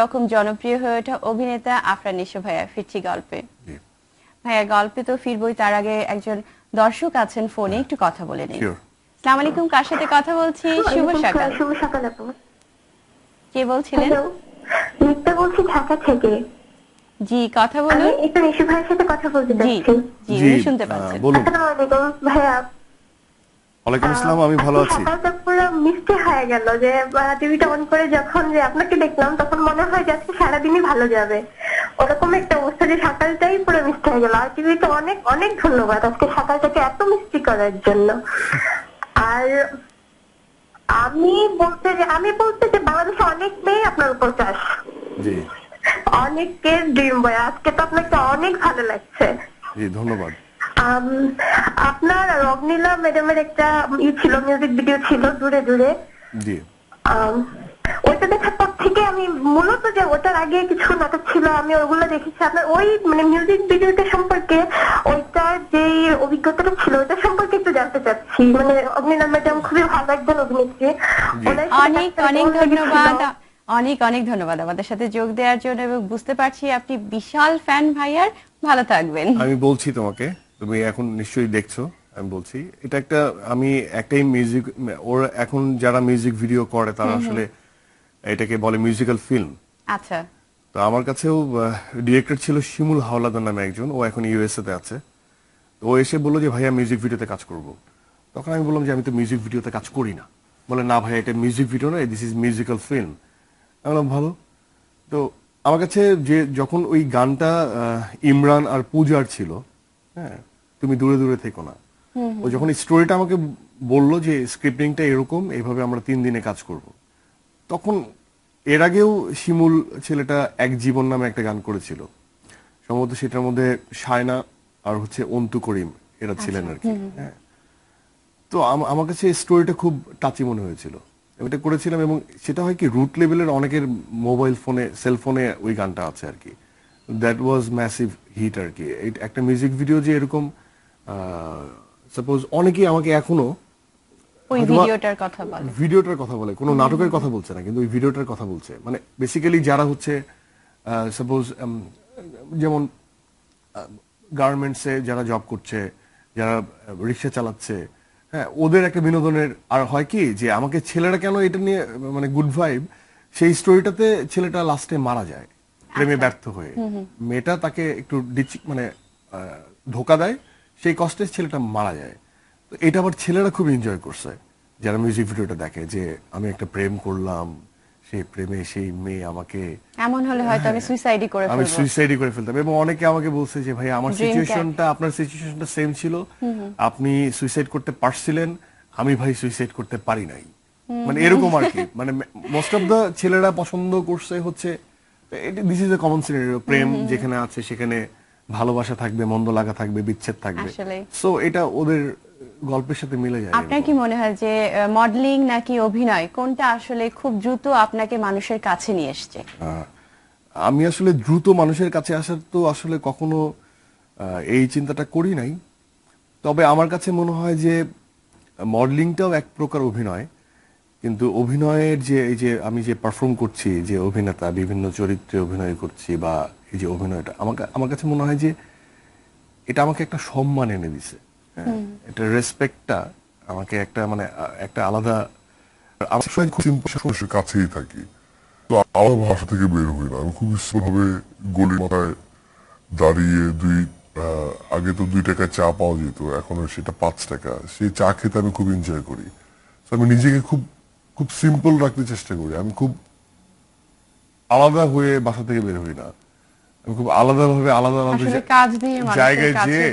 রকম জনপ্রিয় হয়ে ওঠা অভিনেতা আফরান নিশো ভাইয়া ফিরছি গল্পে। ভাইয়া গল্পে তো ফিরবই, তার আগে একজন দর্শক আছেন ফোনে, একটু কথা বলে নিই। আসসালামু আলাইকুম, কার সাথে কথা বলছি? শুভ সকাল। শুভ সকাল আপু। কে বলছিলেন? নিত্যা বলছি ঢাকা থেকে। জি কথা বলুন। আমি একটু নিশু ভাইয়ের সাথে কথা বলতে চাচ্ছি। জি উনি শুনতে পাচ্ছেন। বলুন। আসসালামু আলাইকুম ভাইয়া। ওয়ালাইকুম আসসালাম, আমি ভালো আছি। সকালটা পুরো মিষ্টি হয়ে গেল যে টিভিটা অন করে যখন যে আপনাকে দেখলাম তখন মনে হয় যে আজকে সারাদিনই ভালো যাবে, ওরকম একটা অবস্থা যে সকালটাই পুরো মিষ্টি হয়ে গেল। আর টিভিটা অনেক অনেক ধন্যবাদ আজকে সকালটাকে এত মিষ্টি করার জন্য। আর আমি বলতে যে বাংলাদেশে অনেক মেয়ে আপনার উপর চাষ, অনেকের ড্রিম বয়। আজকে তো আপনাকে অনেক ভালো লাগছে। জি ধন্যবাদ। আপনার রগ্নীলা ম্যাডামের একটা ছিল, মিউজিক ভিডিও ছিল দূরে দূরে। জি ওইটা দেখার পর থেকে আমি মূলত যে ওটার আগে কিছু নাটক ছিল আমি ওগুলো দেখেছি। আপনার ওই মানে মিউজিক ভিডিওটা সম্পর্কে ওইটার যে অভিজ্ঞতাটা ছিল ওইটা সম্পর্কে একটু জানতে চাচ্ছি। মানে রগ্নীলা ম্যাডাম খুবই ভালো একজন অভিনেত্রী। অনেক অনেক ধন্যবাদ, অনেক অনেক ধন্যবাদ আমাদের সাথে যোগ দেওয়ার জন্য, এবং বুঝতে পারছি আপনি বিশাল ফ্যান ভাইয়ার। ভালো থাকবেন। আমি বলছি তোমাকে, তুমি এখন নিশ্চয়ই দেখছো। আমি বলছি এটা একটা, আমি একটাই মিউজিক, ওর এখন যারা মিউজিক ভিডিও করে তারা আসলে এটাকে বলে মিউজিক্যাল ফিল্ম। আচ্ছা। তো আমার কাছেও ডিরেক্টর ছিল শিমুল হাওলাদার নামে একজন, ও এখন ইউএসএ তে আছে। তো ও এসে বললো যে ভাইয়া মিউজিক ভিডিওতে কাজ করব। তখন আমি বললাম যে আমি তো মিউজিক ভিডিওতে কাজ করি না। বলে না ভাইয়া এটা মিউজিক ভিডিও না, দিস ইজ মিউজিক্যাল ফিল্ম। আমি বললাম ভালো। তো আমার কাছে যে যখন ওই গানটা ইমরান আর পূজার ছিল, হ্যাঁ তুমি দূরে দূরে থেকো না, ও যখন স্টোরিটা আমাকে বললো যে স্ক্রিপ্টিংটা এরকম, এইভাবে আমরা 3 দিনে কাজ করব, তখন এর আগেও শিমুল ছেলেটা এক জীবন নামে একটা গান করেছিল, সম্ভবত সেটার মধ্যে শায়না আর হচ্ছে অন্তু করিম এরা ছিলেন আর কি। হ্যাঁ, তো আমার কাছে স্টোরিটা খুব টাচি মনে হয়েছিল, এটা করেছিলাম। এবং সেটা হয় কি রুট লেভেলের অনেকের মোবাইল ফোনে, সেলফোনে ওই গানটা আছে আর কি। দ্যাট ওয়াজ ম্যাসিভ হিট আর কি। একটা মিউজিক ভিডিও যে এরকম, সাপোজ অনেকেই আমাকে এখনো ওই ভিডিওটার কথা বলে, কোনো নাটকের কথা বলছে না, কিন্তু ওই ভিডিওটার কথা বলছে। মানে বেসিক্যালি যারা হচ্ছে সাপোজ যেমন গার্মেন্টসে যারা জব করছে, যারা রিক্সা চালাচ্ছে, হ্যাঁ ওদের একটা বিনোদনের। আর হয় কি যে আমাকে ছেলেরা কেন এটা নিয়ে মানে গুড ভাইব, সেই স্টোরিটাতে ছেলেটা লাস্টে মারা যায় প্রেমে ব্যর্থ হয়ে, মেয়েটা তাকে একটু মানে ধোকা দেয়, সেই কষ্টে ছেলেটা মারা যায়। তো এটা আবার ছেলেরা খুব এনজয় করছে যারা মিউজিক ভিডিওটা দেখে, যে আমি একটা প্রেম করলাম, সেই প্রেমে সেই মেয়ে আমাকে, এমন হলে হয়তো আমি সুইসাইডই করে ফেলতাম। এবং অনেকে আমাকে বলছে যে ভাই আমার সিচুয়েশনটা আপনার সিচুয়েশনটা সেম ছিল, আপনি সুইসাইড করতে পারছিলেন, আমি ভাই সুইসাইড করতে পারি নাই। মানে এরকম আর কি। মানে মোস্ট অফ দা ছেলেরা পছন্দ করছে হচ্ছে this is a common scenario, প্রেম যেখানে আছে সেখানে ভালোবাসা থাকবে, মন্দ লাগা থাকবে, বিচ্ছেদ থাকবে। সো এটা ওদের গল্পের সাথে মিলে যায়। আপনার কি মনে হয় যে মডেলিং নাকি অভিনয়, কোনটা আসলে খুব দ্রুত আপনাকে মানুষের কাছে নিয়ে আসছে? আমি আসলে দ্রুত মানুষের কাছে আসার তো আসলে কখনো এই চিন্তাটা করি নাই। তবে আমার কাছে মনে হয় যে মডেলিংটাও এক প্রকার অভিনয়, কিন্তু অভিনয়ের যে এই যে আমি যে পারফর্ম করছি, যে অভিনেতা বিভিন্ন চরিত্রে অভিনয় করছি, বা এই যে অভিনয়টা আমার কাছে মনে হয় যে এটা আমাকে একটা সম্মান এনে দিছে। এটা রেসপেক্টটা আমাকে একটা মানে একটা আলাদা। আমি খুব সিম্পল কাছেই থাকি, তো আমার ভাষা থেকে বের হই না। আমি খুব ভাবে গলির মাথায় দাঁড়িয়ে আগে তো 2 টাকায় চা পাওয়া যেত, এখন সেটা 5 টাকা। সেই চা খেতে আমি খুব এনজয় করি। আমি নিজেকে খুব খুব সিম্পল রাখতে চেষ্টা করি। আমি খুব আলাদা হয়ে বাসা থেকে বের হই না। আমি খুব আলাদাভাবে আলাদা জায়গায় যেয়ে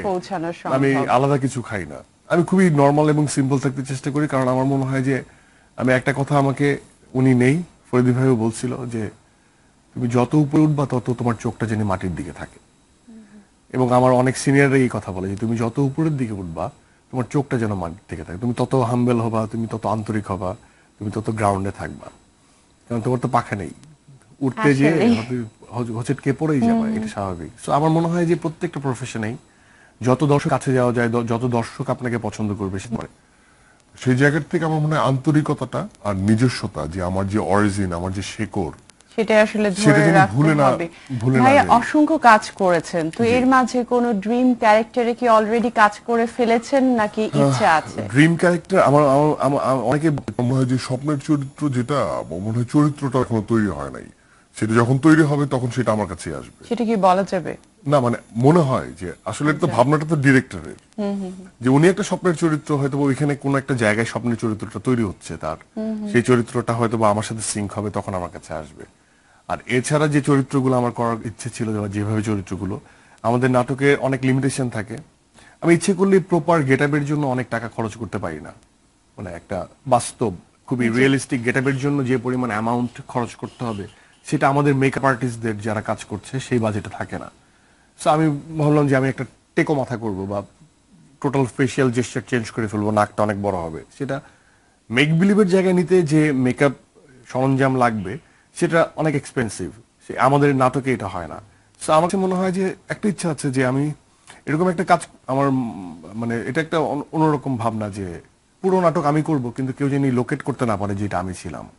আমি আলাদা কিছু খাই না। আমি খুবই নর্মাল এবং সিম্পল থাকতে চেষ্টা করি, কারণ আমার মনে হয় যে আমি একটা কথা আমাকে উনি নেই ফরিদি ভাইও বলছিল যে তুমি যত উপরে উঠবা তত তোমার চোখটা যেন মাটির দিকে থাকে। এবং আমার অনেক সিনিয়ররা এই কথা বলে যে তুমি যত উপরের দিকে উঠবা তোমার চোখটা যেন মাটির দিকে থাকে, তুমি তত হাম্বেল হবা, তুমি তত আন্তরিক হবা, তুমি তত গ্রাউন্ডে থাকবা, কারণ তোমার তো পাখা নেই, উঠতে যে হোঁচটকে পড়েই যাবে, এটা স্বাভাবিক। সো আমার মনে হয় যে প্রত্যেকটা প্রফেশনেই যত দর্শক কাছে যাওয়া যায়, যত দর্শক আপনাকে পছন্দ করবে, সেই জায়গার থেকে আমার মনে হয় আন্তরিকতাটা আর নিজস্বতা, যে আমার যে অরিজিন, আমার যে শেকড়, সেটা আসলে সেটা ধরে যেন রাখতে ভুলে না- হবে। ভুলে না ভাইয়া যাই। অসংখ্য কাজ করেছেন, তো এর মাঝে কোনো ড্রিম ক্যারেক্টারে কি অলরেডি কাজ করে ফেলেছেন নাকি ইচ্ছা আছে? ড্রিম ক্যারেক্টার আমার অনেকে মনে হয় যে স্বপ্নের চরিত্র যেটা, আমার মনে হয় চরিত্রটা এখনো তৈরি হয় নাই। সেটা যখন তৈরি হবে তখন সেটা আমার কাছে আসবে। সেটা কি বলা যাবে? না মানে মনে হয় যে আসলে তো ভাবনাটা তো ডিরেক্টরের, যে উনি একটা স্বপ্নের চরিত্র হয়তো বা ওইখানে কোনো একটা জায়গায় স্বপ্নের চরিত্রটা তৈরি হচ্ছে তার, সেই চরিত্রটা হয়তো বা আমার সাথে সিঙ্ক হবে, তখন আমার কাছে আসবে। আর এছাড়া যে চরিত্রগুলো আমার করার ইচ্ছে ছিল, যেভাবে চরিত্রগুলো, আমাদের নাটকে অনেক লিমিটেশন থাকে। আমি ইচ্ছে করলে প্রপার গেটআপের জন্য অনেক টাকা খরচ করতে পারি না। মানে একটা বাস্তব খুবই রিয়েলিস্টিক গেটআপের জন্য যে পরিমাণ অ্যামাউন্ট খরচ করতে হবে, সেটা আমাদের মেকআপ আর্টিস্টদের যারা কাজ করছে সেই বাজেটে থাকে না। সো আমি ভাবলাম যে আমি একটা টেকো মাথা করব, বা টোটাল ফেশিয়াল জেস্টার চেঞ্জ করে ফেলবো, নাকটা অনেক বড় হবে। সেটা মেক বিলিভের জায়গায় নিতে যে মেকআপ সরঞ্জাম লাগবে সেটা অনেক এক্সপেন্সিভ, আমাদের নাটকে এটা হয় না। সো আমার কাছে মনে হয় যে একটা ইচ্ছা আছে যে আমি এরকম একটা কাজ, আমার মানে এটা একটা অন্যরকম ভাবনা যে পুরো নাটক আমি করব, কিন্তু কেউ যেন লোকেট করতে না পারে যে এটা আমি ছিলাম।